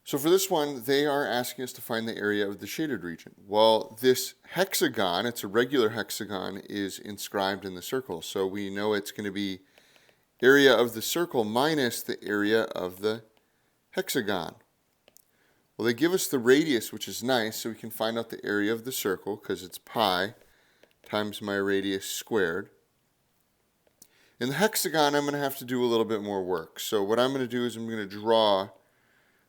So for this one, they are asking us to find the area of the shaded region. Well, this hexagon, it's a regular hexagon, is inscribed in the circle. So we know it's going to be area of the circle minus the area of the hexagon. Well, they give us the radius, which is nice, so we can find out the area of the circle, because it's pi times my radius squared. In the hexagon, I'm going to have to do a little bit more work. So what I'm going to do is I'm going to draw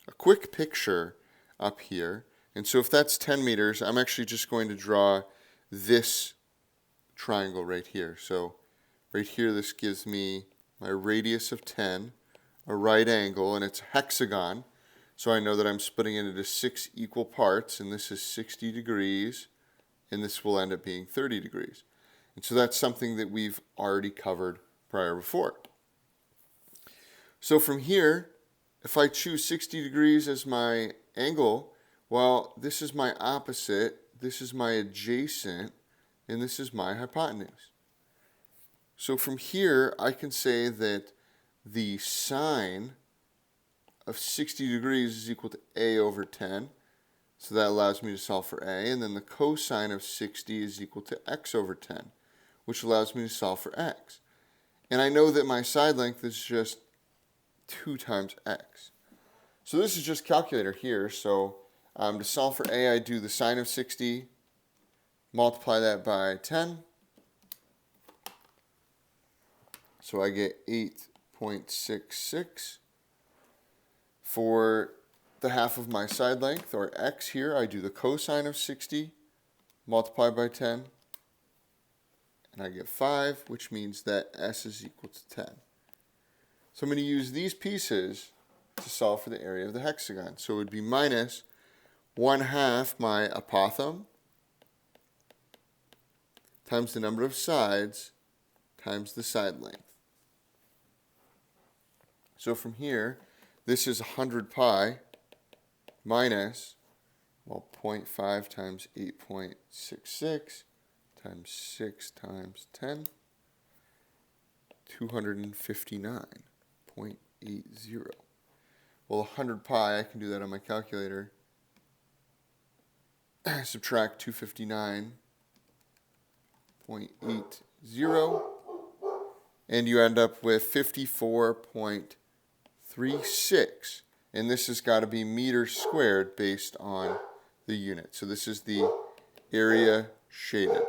a quick picture up here. And so if that's 10 meters, I'm actually just going to draw this triangle right here. So right here, this gives me my radius of 10, a right angle, and it's a hexagon. So I know that I'm splitting it into 6 equal parts, and this is 60 degrees, and this will end up being 30 degrees. And so that's something that we've already covered before. So from here, if I choose 60 degrees as my angle, well, this is my opposite, this is my adjacent, and this is my hypotenuse. So from here, I can say that the sine of 60 degrees is equal to a over 10. So that allows me to solve for a. And then the cosine of 60 is equal to x over 10, which allows me to solve for x. And I know that my side length is just 2 times x. So this is just calculator here. So to solve for a, I do the sine of 60, multiply that by 10. So I get 8.66. For the half of my side length, or x here, I do the cosine of 60, multiply by 10, and I get 5, which means that s is equal to 10. So I'm going to use these pieces to solve for the area of the hexagon. So it would be minus 1/2 my apothem times the number of sides times the side length. So from here, this is 100 pi minus, well, 0.5 times 8.66 times 6 times 10, 259.80. Well, 100 pi, I can do that on my calculator. Subtract 259.80, and you end up with 54.36. And this has got to be meters squared based on the unit. So this is the area shaded.